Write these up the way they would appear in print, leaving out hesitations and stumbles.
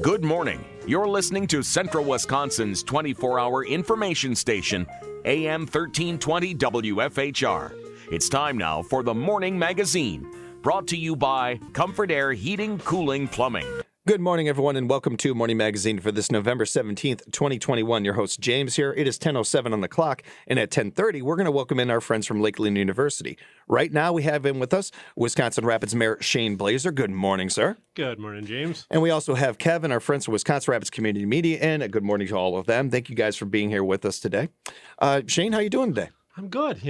Good morning. You're listening to Central Wisconsin's 24-hour information station, AM 1320 WFHR. It's time now for the Morning Magazine, brought to you by Comfort Air Heating, Cooling, Plumbing. Good morning, everyone, and welcome to Morning Magazine for this November 17th, 2021. Your host, James, here. It is 10:07 on the clock, and at 10:30, we're going to welcome in our friends from Lakeland University. Right now, we have in with us Wisconsin Rapids Mayor Shane Blaser. Good morning, sir. Good morning, James. And we also have Kevin, our friends from Wisconsin Rapids Community Media, and a good morning to all of them. Thank you guys for being here with us today. Shane, how you doing today? I'm good.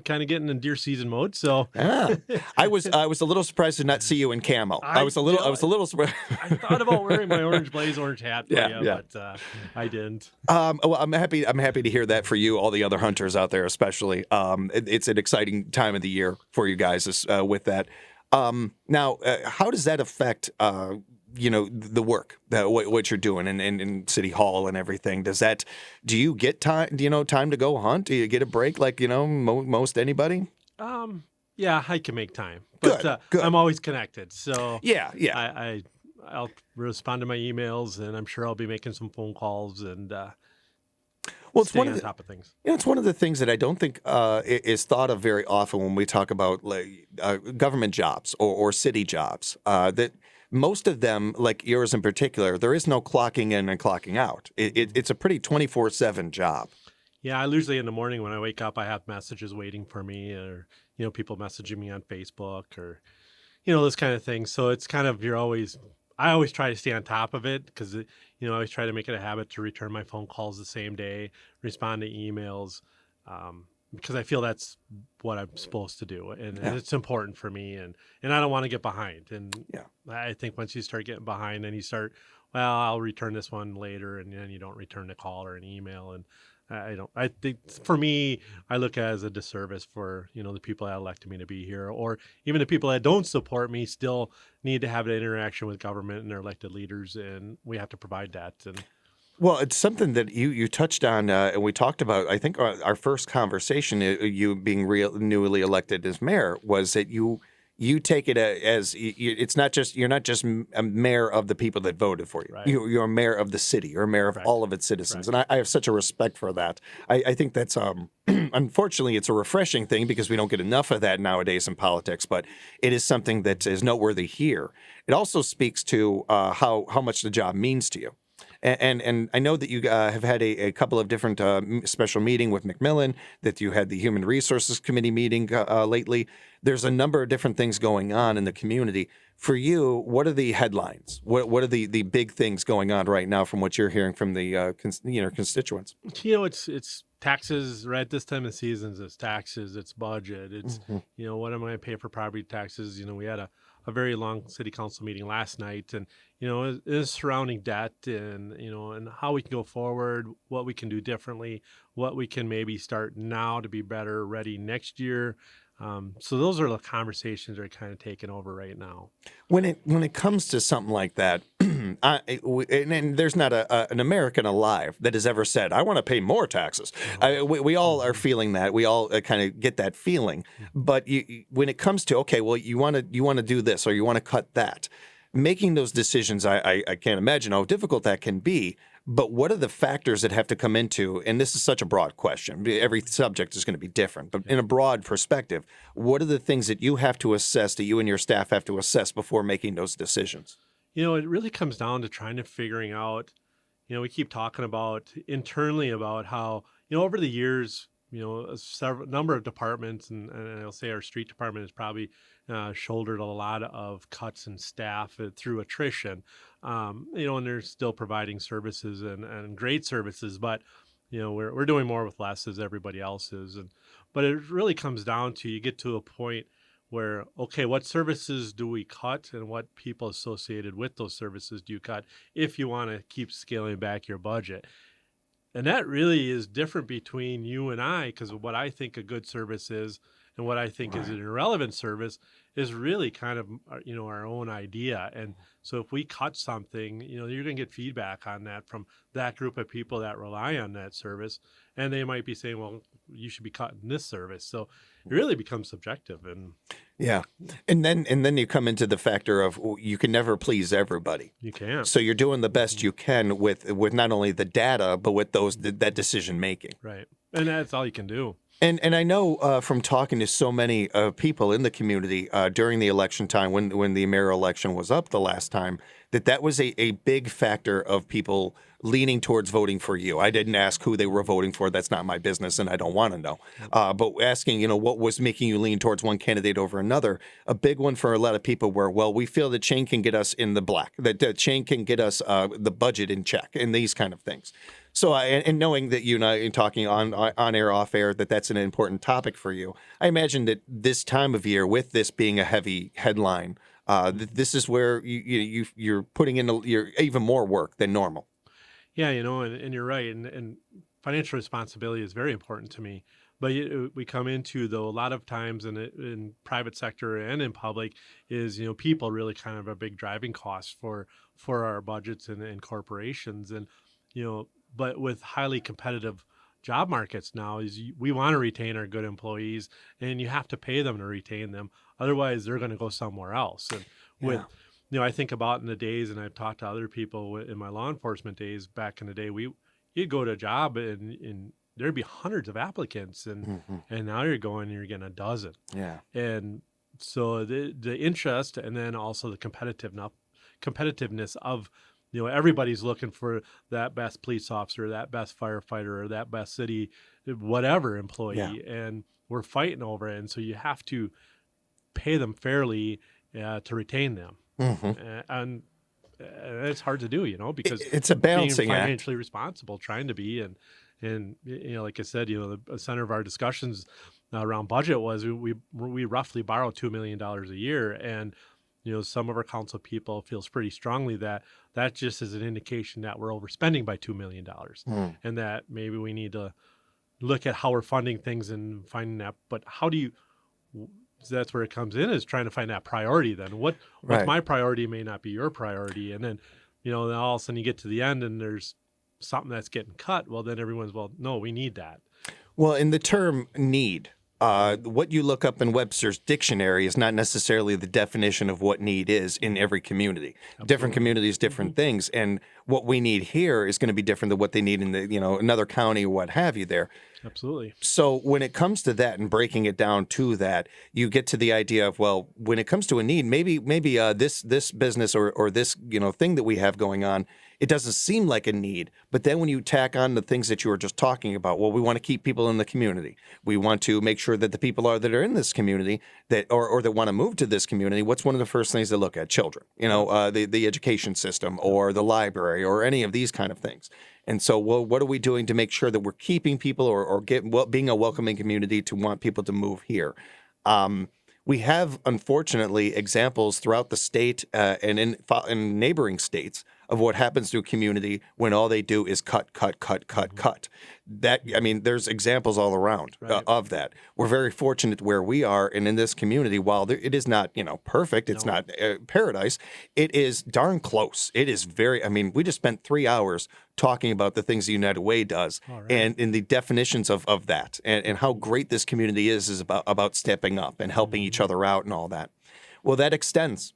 Kind of getting in deer season mode. So I was a little surprised to not see you in camo. I was a little surprised. I thought about wearing my orange blaze, orange hat for you, but I didn't. Well, I'm happy to hear that for you, all the other hunters out there, especially. It's an exciting time of the year for you guys with that. Now, how does that affect the work, what you're doing in City Hall and everything? Do you get time to go hunt? Do you get a break like, most anybody? Yeah, I can make time, but good. I'm always connected. So yeah. I'll respond to my emails, and I'm sure I'll be making some phone calls and well, it's on top of things. It's one of the things that I don't think is thought of very often when we talk about government jobs or city jobs. That most of them, like yours in particular, there is no clocking in and clocking out. It's a pretty 24/7 job. Yeah, I usually in the morning when I wake up, I have messages waiting for me, or people messaging me on Facebook, or those kind of things. So it's kind of I always try to stay on top of it because I always try to make it a habit to return my phone calls the same day, respond to emails, because I feel that's what I'm supposed to do, and it's important for me, and I don't want to get behind. And I think once you start getting behind, then you start, I'll return this one later, and then you don't return a call or an email, and I think for me, I look at it as a disservice for, the people that elected me to be here, or even the people that don't support me still need to have an interaction with government and their elected leaders, and we have to provide that. And well, it's something that you touched on, and we talked about. I think our first conversation, you being newly elected as mayor, was that you take it as it's not just you're not just a mayor of the people that voted for you. Right. You're a mayor of the city. You're a mayor of all of its citizens, and I have such a respect for that. I think that's unfortunately it's a refreshing thing because we don't get enough of that nowadays in politics. But it is something that is noteworthy here. It also speaks to how much the job means to you. And I know that you have had a couple of different special meeting with McMillan, that you had the Human Resources Committee meeting lately. There's a number of different things going on in the community. For you, what are the headlines? What are the big things going on right now from what you're hearing from the constituents? It's taxes right at this time of seasons. It's taxes, it's budget, it's what am I going to pay for property taxes? We had a very long city council meeting last night, and it is surrounding debt, and and how we can go forward, what we can do differently, what we can maybe start now to be better ready next year. So those are the conversations that are kind of taking over right now. When it comes to something like that, and there's not an American alive that has ever said, "I want to pay more taxes." We all are feeling that. We all kind of get that feeling. But when it comes to you want to do this or you want to cut that, making those decisions, I can't imagine how difficult that can be. But what are the factors that have to come into, and this is such a broad question, every subject is going to be different, but in a broad perspective, what are the things that you have to assess, that you and your staff have to assess before making those decisions? It really comes down to trying to figuring out, we keep talking about internally about how, over the years, a number of departments, and I'll say our street department has probably shouldered a lot of cuts in staff through attrition, and they're still providing services and great services, but we're doing more with less as everybody else is, but it really comes down to you get to a point where, what services do we cut and what people associated with those services do you cut if you want to keep scaling back your budget. And that really is different between you and I, because what I think a good service is and what I think is an irrelevant service is really kind of, our own idea. And so if we cut something, you're going to get feedback on that from that group of people that rely on that service. And they might be saying, well, you should be cutting this service. So it really becomes subjective. And Yeah. And then you come into the factor of you can never please everybody. you can't. So you're doing the best you can with not only the data, but with that decision making. Right. And that's all you can do. And I know from talking to so many people in the community during the election time, when the mayoral election was up the last time, that was a big factor of people leaning towards voting for you. I didn't ask who they were voting for. That's not my business, and I don't want to know. But asking, what was making you lean towards one candidate over another, a big one for a lot of people were, well, we feel that Shane can get us in the black, that Shane can get us the budget in check, and these kind of things. So, and knowing that you and I talking on air, off air, that's an important topic for you, I imagine that this time of year, with this being a heavy headline, this is where you're putting in your even more work than normal. Yeah, and you're right. And financial responsibility is very important to me. But we come into, though, a lot of times in private sector and in public is, people really kind of a big driving cost for our budgets and corporations. And, but with highly competitive job markets now, we want to retain our good employees, and you have to pay them to retain them. Otherwise, they're going to go somewhere else. And with, I think about in the days, and I've talked to other people in my law enforcement days back in the day, you'd go to a job and there'd be hundreds of applicants, and now you're getting a dozen. Yeah. And so the interest, and then also the competitiveness of, everybody's looking for that best police officer, that best firefighter, or that best city, whatever employee. Yeah. And we're fighting over it. And so you have to pay them fairly to retain them. And it's hard to do, because it's a balancing being financially responsible, trying to be. And like I said, the center of our discussions around budget was we roughly borrow $2 million a year. And, some of our council people feels pretty strongly that just is an indication that we're overspending by $2 million and that maybe we need to look at how we're funding things and finding that. But that's where it comes in, is trying to find that priority. Then what's my priority may not be your priority. And then, then all of a sudden you get to the end and there's something that's getting cut. Well, then everyone's, no, we need that. Well, in the term need, what you look up in Webster's dictionary is not necessarily the definition of what need is in every community. Absolutely. Different communities, different things. And what we need here is going to be different than what they need in another county or what have you there. Absolutely. So when it comes to that and breaking it down to that, you get to the idea of, well, when it comes to a need, maybe this business or this thing that we have going on, it doesn't seem like a need. But then when you tack on the things that you were just talking about, well, we want to keep people in the community. We want to make sure that the people that are in this community that or that want to move to this community, what's one of the first things they look at? Children, the education system or the library or any of these kind of things. And so, well, what are we doing to make sure that we're keeping people or being a welcoming community to want people to move here? We have, unfortunately, examples throughout the state and in neighboring states of what happens to a community when all they do is cut. There's examples all around of that. We're very fortunate where we are, and in this community, while it is not, perfect, it's not paradise, it is darn close. It is very, we just spent 3 hours talking about the things the United Way does and in the definitions of that and how great this community is about stepping up and helping each other out and all that. Well, that extends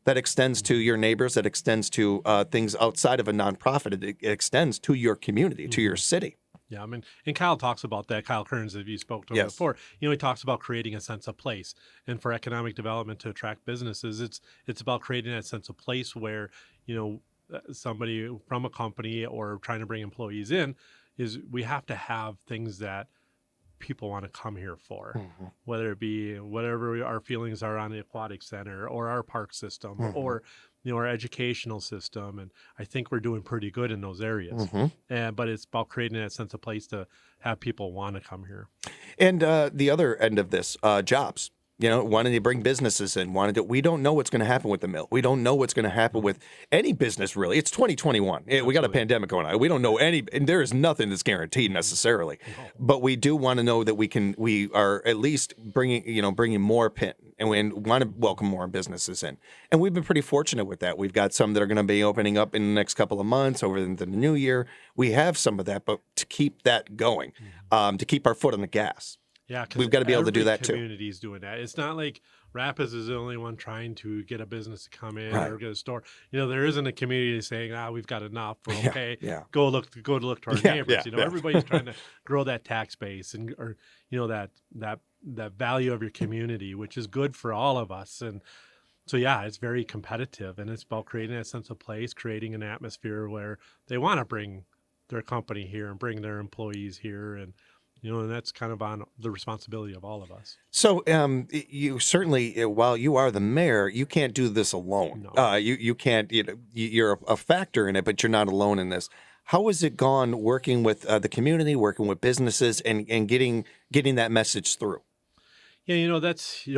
to your neighbors, that extends to things outside of a nonprofit. It extends to your community, to your city. Yeah, and Kyle talks about that. Kyle Kearns, if you spoke to him before, he talks about creating a sense of place. And for economic development to attract businesses, it's about creating that sense of place where, somebody from a company or trying to bring employees in is we have to have things that people want to come here for, whether it be whatever our feelings are on the aquatic center or our park system or our educational system. And I think we're doing pretty good in those areas. But it's about creating that sense of place to have people want to come here. And the other end of this, jobs. Wanting to bring businesses in, we don't know what's going to happen with the mill. We don't know what's going to happen with any business, really. It's 2021. We got a pandemic going on. We don't know and there is nothing that's guaranteed necessarily. But we do want to know that we are at least bringing more and we want to welcome more businesses in. And we've been pretty fortunate with that. We've got some that are going to be opening up in the next couple of months over the new year. We have some of that, but to keep that going, to keep our foot on the gas. Yeah, because we've got to be able to do that too. community is doing that. It's not like Rapids is the only one trying to get a business to come in Right. or get a store. There isn't a community saying, we've got enough. We're Yeah, okay. yeah. Go look to our Yeah, neighbors. yeah, yeah. Everybody's trying to grow that tax base or that value of your community, which is good for all of us. And so, yeah, it's very competitive, and it's about creating that sense of place, creating an atmosphere where they want to bring their company here and bring their employees here. And that's kind of on the responsibility of all of us. So you certainly, while you are the mayor, you can't do this alone. No. You can't, you're a factor in it, but you're not alone in this. How has it gone working with the community, working with businesses, and getting that message through? Yeah, that's,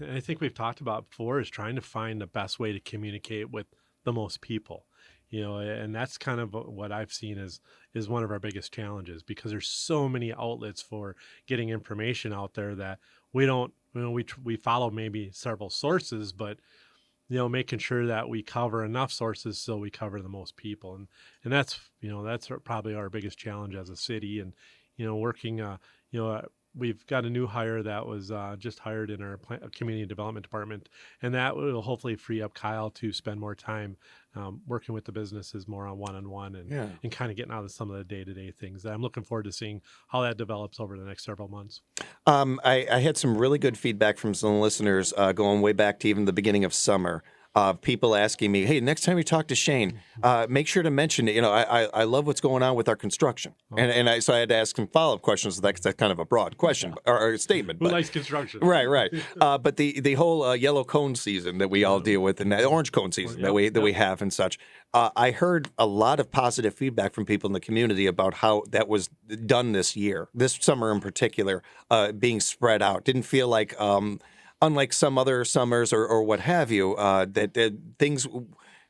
I think we've talked about before, is trying to find the best way to communicate with the most people. And that's kind of what I've seen is one of our biggest challenges, because there's so many outlets for getting information out there that we don't, we follow maybe several sources, but making sure that we cover enough sources so we cover the most people. And that's, that's probably our biggest challenge as a city. And, working, we've got a new hire that was just hired in our community development department, and that will hopefully free up Kyle to spend more time working with the businesses more on one-on-one and kind of getting out of some of the day-to-day things. I'm looking forward to seeing how that develops over the next several months. I had some really good feedback from some listeners going way back to even the beginning of summer. People asking me, hey, next time you talk to Shane, make sure to mention it. I love what's going on with our construction. And so I had to ask some follow-up questions. That's kind of a broad question or a statement. Who likes construction? Right. But the whole yellow cone season that we all deal with, and the orange cone season that we have and such, I heard a lot of positive feedback from people in the community about how that was done this year, this summer in particular, being spread out. Didn't feel like unlike some other summers or what have you, that things,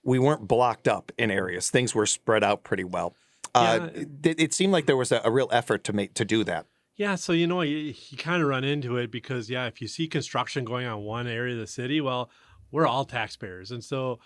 we weren't blocked up in areas. Things were spread out pretty well. It seemed like there was a real effort to do that. Yeah, so you kind of run into it because, if you see construction going on one area of the city, well, we're all taxpayers. And so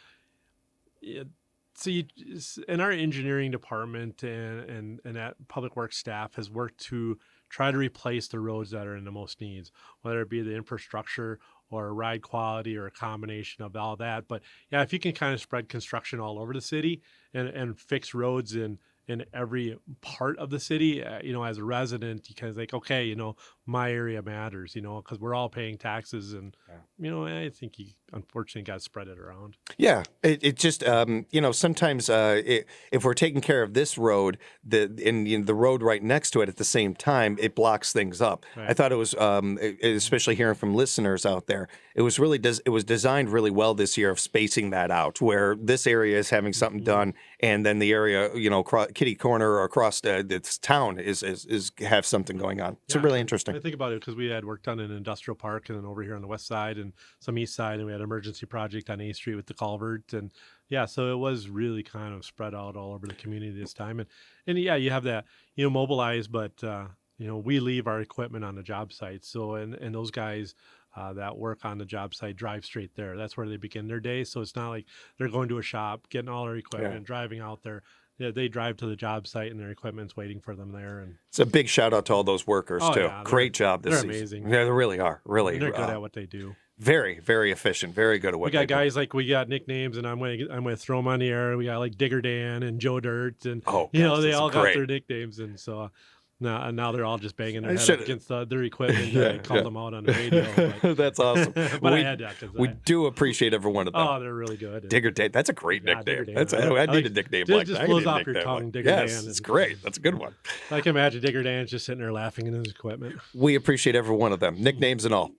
in our engineering department and that public works staff has worked to try to replace the roads that are in the most needs, whether it be the infrastructure or ride quality or a combination of all that. But if you can kind of spread construction all over the city and fix roads in every part of the city, as a resident, you kind of think, okay, my area matters, because we're all paying taxes. And, I think you unfortunately got to spread it around. Yeah. It just, sometimes if we're taking care of this road, the road right next to it at the same time, it blocks things up. Right. I thought it was, especially hearing from listeners out there, it was designed really well this year of spacing that out, where this area is having something done, and then the area, kitty corner or across this town is have something going on. It's really interesting. I think about it because we had work done in an industrial park and then over here on the west side and some east side, and we had an emergency project on A Street with the culvert. And so it was really kind of spread out all over the community this time. And you have that, mobilized, but we leave our equipment on the job site. So and those guys that work on the job site drive straight there. That's where they begin their day. So it's not like they're going to a shop, getting all their equipment, driving out there. They drive to the job site and their equipment's waiting for them there. And it's a big shout out to all those workers too. Yeah, great job this season. They're amazing. Yeah, they really are. Really, and they're good at what they do. Very, very efficient. Very good at what we got they guys do. Like we got nicknames, and I'm gonna throw them on the air. We got like Digger Dan and Joe Dirt, and they all got their nicknames, and so. Now they're all just banging their head against their equipment. I called them out on the radio. But, that's awesome. But I had to. We do appreciate every one of them. Oh, they're really good. Digger Dan. That's a great nickname. I need a nickname like that. It just flows off your tongue, Digger Dan. Yes, it's great. That's a good one. I can imagine Digger Dan's just sitting there laughing in his equipment. We appreciate every one of them, nicknames and all.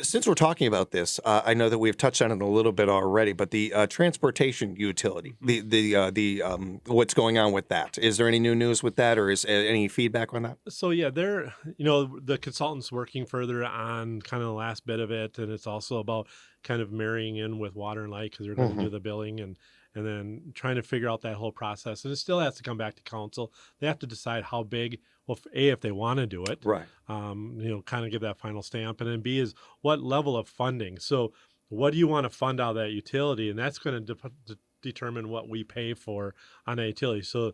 Since we're talking about this, I know that we've touched on it a little bit already, but the transportation utility, the what's going on with that? Is there any new news with that, or is any feedback on that? So they're the consultant's working further on kind of the last bit of it, and it's also about kind of marrying in with Water and Light because they're going to do the billing and then trying to figure out that whole process. And it still has to come back to council. They have to decide how big. Well, if they want to do it, right? Kind of give that final stamp, and then B is what level of funding. So, what do you want to fund out of that utility, and that's going to determine what we pay for on a utility. So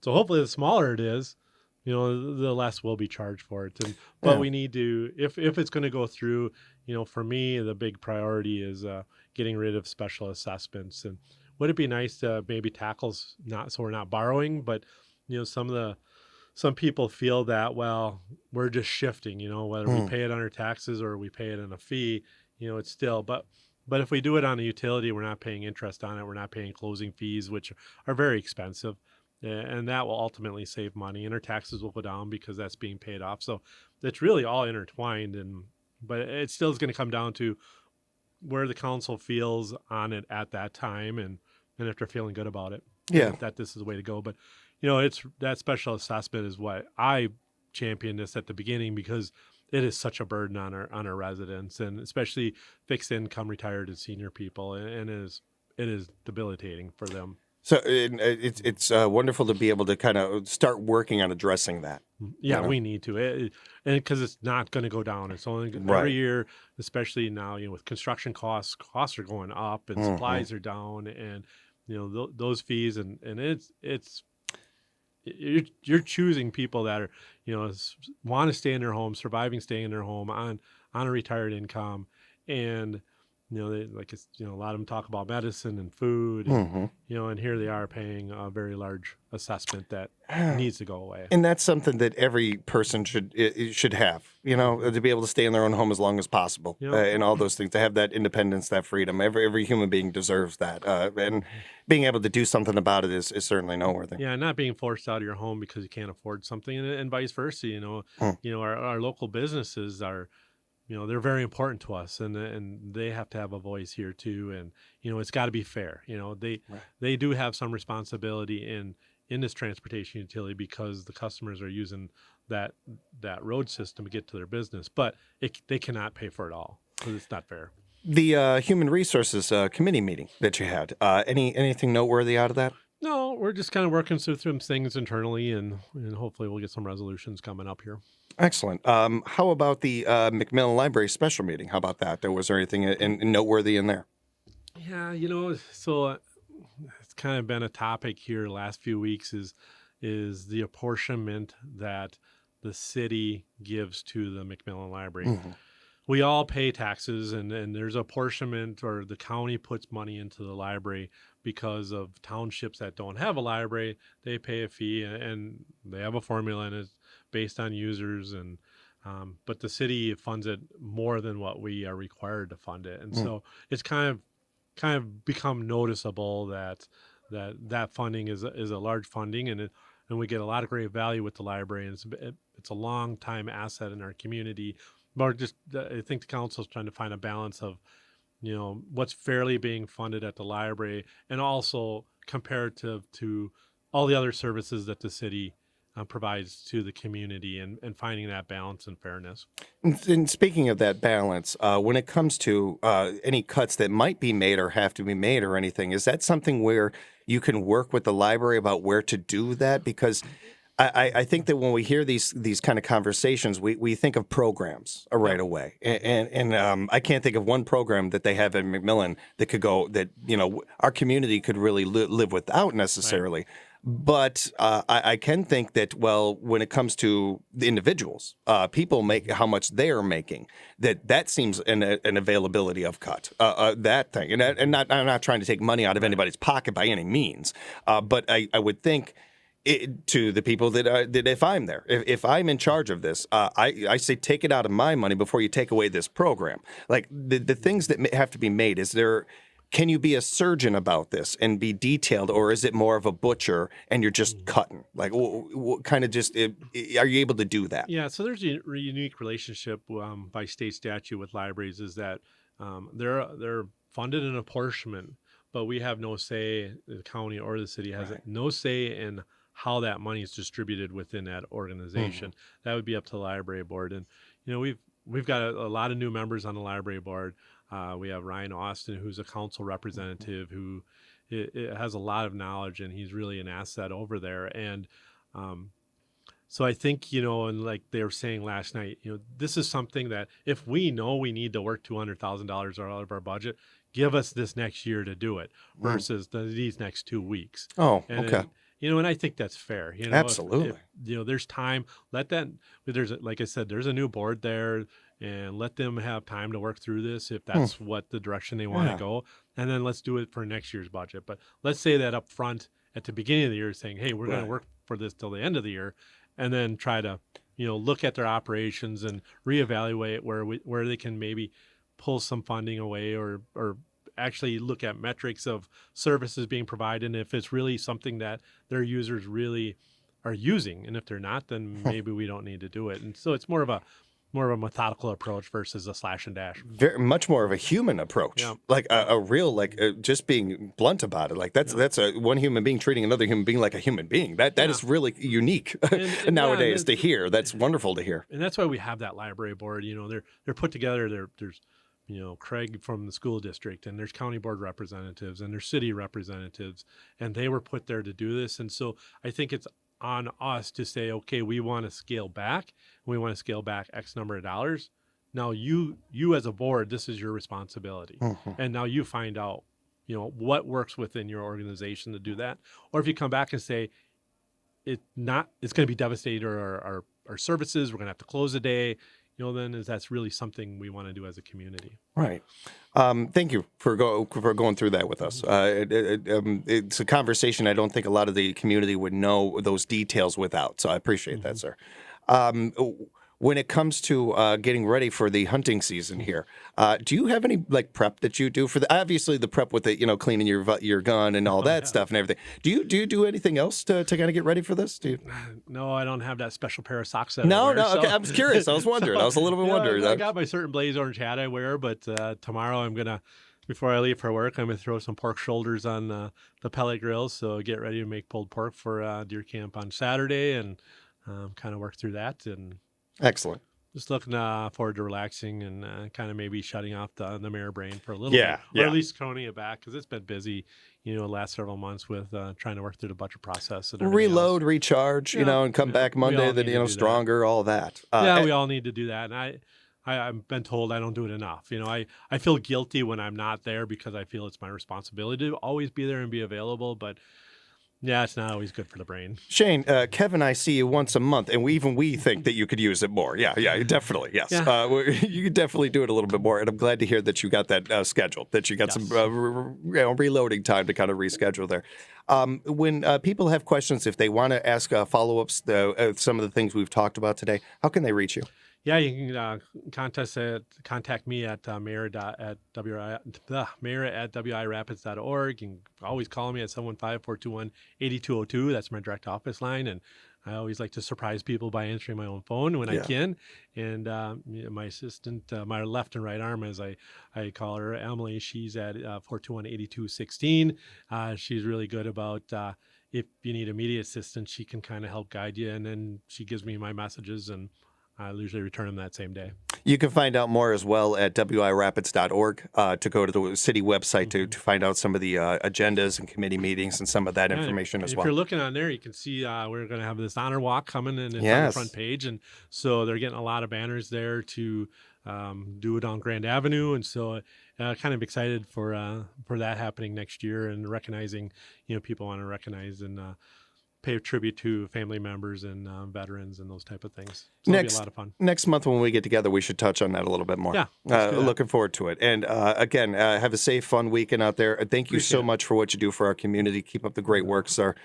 hopefully, the smaller it is, the less will be charged for it. But Yeah. we need to, if it's going to go through, for me, the big priority is getting rid of special assessments. And would it be nice to maybe tackles not so we're not borrowing, but some people feel that, well, we're just shifting, whether we pay it on our taxes or we pay it on a fee, it's still, but if we do it on a utility, we're not paying interest on it. We're not paying closing fees, which are very expensive. And that will ultimately save money, and our taxes will go down because that's being paid off. So it's really all intertwined. But it still is going to come down to where the council feels on it at that time, and if they're feeling good about it, that this is the way to go. But it's that special assessment is what I championed this at the beginning, because it is such a burden on our residents, and especially fixed income, retired and senior people, and it is debilitating for them. So it's wonderful to be able to kind of start working on addressing that. Yeah, we need to, and because it's not going to go down. It's only every year, especially now. With construction costs are going up, and supplies are down, and those fees, and it's you're choosing people that are want to stay in their home, surviving staying in their home on a retired income, and they, like a lot of them talk about medicine and food, and, and here they are paying a very large assessment that needs to go away. And that's something that every person should have, to be able to stay in their own home as long as possible, and all those things, to have that independence, that freedom. Every human being deserves that, and being able to do something about it is certainly noteworthy. Yeah, not being forced out of your home because you can't afford something, and vice versa. Our local businesses are. They're very important to us, and they have to have a voice here too. And it's got to be fair. They do have some responsibility in this transportation utility, because the customers are using that road system to get to their business, but they cannot pay for it all, because it's not fair. The Human Resources Committee meeting that you had, anything noteworthy out of that? No, we're just kind of working through some things internally, and hopefully we'll get some resolutions coming up here. Excellent. How about the McMillan Library special meeting? How about that? Was there anything noteworthy in there? Yeah, so it's kind of been a topic here the last few weeks is the apportionment that the city gives to the McMillan Library. We all pay taxes, and there's apportionment, or the county puts money into the library because of townships that don't have a library. They pay a fee, and they have a formula, and it's based on users, and but the city funds it more than what we are required to fund it, and so it's kind of become noticeable that funding is a large funding, and we get a lot of great value with the library, and it's a long time asset in our community. But I think the council is trying to find a balance of what's fairly being funded at the library, and also comparative to all the other services that the city provides to the community, and finding that balance and fairness. And speaking of that balance, when it comes to any cuts that might be made or have to be made or anything, is that something where you can work with the library about where to do that? Because I think that when we hear these kind of conversations, we think of programs right away, and I can't think of one program that they have at McMillan that could go, that our community could really live without necessarily. Right. But I can think that, well, when it comes to the individuals, people make how much they are making, that seems an availability of cut, that thing. And I'm not trying to take money out of anybody's pocket by any means, but I would think to the people that if I'm there, if I'm in charge of this, I say take it out of my money before you take away this program. Like the things that have to be made, can you be a surgeon about this and be detailed, or is it more of a butcher and you're just cutting? Like, what kind of are you able to do that? Yeah, so there's a unique relationship by state statute with libraries, is that they're funded in apportionment, but we have no say, the county or the city has no say in how that money is distributed within that organization. That would be up to the library board. And we've got a lot of new members on the library board. We have Ryan Austin, who's a council representative, who has a lot of knowledge, and he's really an asset over there. And so I think, and like they were saying last night, this is something that if we know we need to work $200,000 out of our budget, give us this next year to do it versus these next 2 weeks. Oh, okay. And I think that's fair. Absolutely. If there's time, like I said, there's a new board there, and let them have time to work through this if that's what the direction they want to go. And then let's do it for next year's budget. But let's say that up front at the beginning of the year, saying, hey, we're going to work for this till the end of the year, and then try to, look at their operations and reevaluate where they can maybe pull some funding away or actually look at metrics of services being provided, and if it's really something that their users really are using. And if they're not, then maybe we don't need to do it. And so it's more of a methodical approach versus a slash and dash. Very much more of a human approach, like a real, just being blunt about it. Like that's a one human being treating another human being like a human being. That is really unique and nowadays to hear. That's wonderful to hear. And that's why we have that library board. They're put together. There's Craig from the school district, and there's county board representatives, and there's city representatives, and they were put there to do this. And so I think it's on us to say, okay, we want to scale back. We want to scale back X number of dollars. Now you as a board, this is your responsibility. And now you find out, what works within your organization to do that. Or if you come back and say, it's going to be devastating to our services, we're going to have to close a day, then that's really something we want to do as a community. Right. Thank you for going through that with us. It's a conversation I don't think a lot of the community would know those details without. So I appreciate that, sir. When it comes to getting ready for the hunting season here, do you have any prep that you do for obviously the prep with the cleaning your gun and all that stuff and everything? Do you do anything else to kind of get ready for this? No, I don't have that special pair of socks that No, I wear, okay. I was curious. I was wondering. I was a little bit wondering. I got my certain blaze orange hat I wear, but tomorrow I'm gonna, before I leave for work, I'm gonna throw some pork shoulders on the pellet grills. So get ready to make pulled pork for deer camp on Saturday, and kind of work through that. And excellent. Just looking forward to relaxing and kind of maybe shutting off the mayor brain for a little bit, or at least toning it back, because it's been busy, the last several months with trying to work through the budget process. And reload, recharge, and come back Monday, then stronger, all that. We all need to do that, and I've been told I don't do it enough. I feel guilty when I'm not there because I feel it's my responsibility to always be there and be available, but. Yeah, it's not always good for the brain. Shane, Kevin, I see you once a month, and we think that you could use it more. Yeah, definitely, yes. Yeah. You could definitely do it a little bit more, and I'm glad to hear that you got that scheduled, that you got some reloading time to kind of reschedule there. When people have questions, if they want to ask follow-ups, some of the things we've talked about today, how can they reach you? Yeah, you can contact me at mayor@wirapids.org. You can always call me at 715-421-8202. That's my direct office line. And I always like to surprise people by answering my own phone when I can. And my assistant, my left and right arm, as I call her, Emily, she's at 421-8216. She's really good about if you need immediate assistance, she can kind of help guide you. And then she gives me my messages, and I usually return them that same day. You can find out more as well at WIRapids.org to go to the city website to find out some of the agendas and committee meetings and some of that information as well. If you're looking on there, you can see we're going to have this honor walk coming, and it's on the front page. And so they're getting a lot of banners there to do it on Grand Avenue. And so kind of excited for that happening next year, and recognizing, people want to recognize and pay tribute to family members and veterans and those type of things. So it'll be a lot of fun. Next month when we get together, we should touch on that a little bit more. Yeah, looking forward to it. And again, have a safe, fun weekend out there. Thank you so much for what you do for our community. Keep up the great work, sir.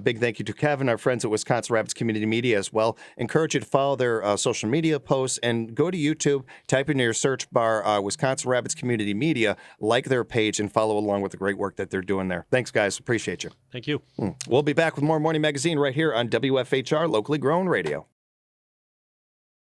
Big thank you to Kevin, our friends at Wisconsin Rapids Community Media as well. Encourage you to follow their social media posts and go to YouTube, type in your search bar Wisconsin Rapids Community Media, like their page, and follow along with the great work that they're doing there. Thanks, guys. Appreciate you. Thank you. We'll be back with more Morning Magazine right here on WFHR Locally Grown Radio.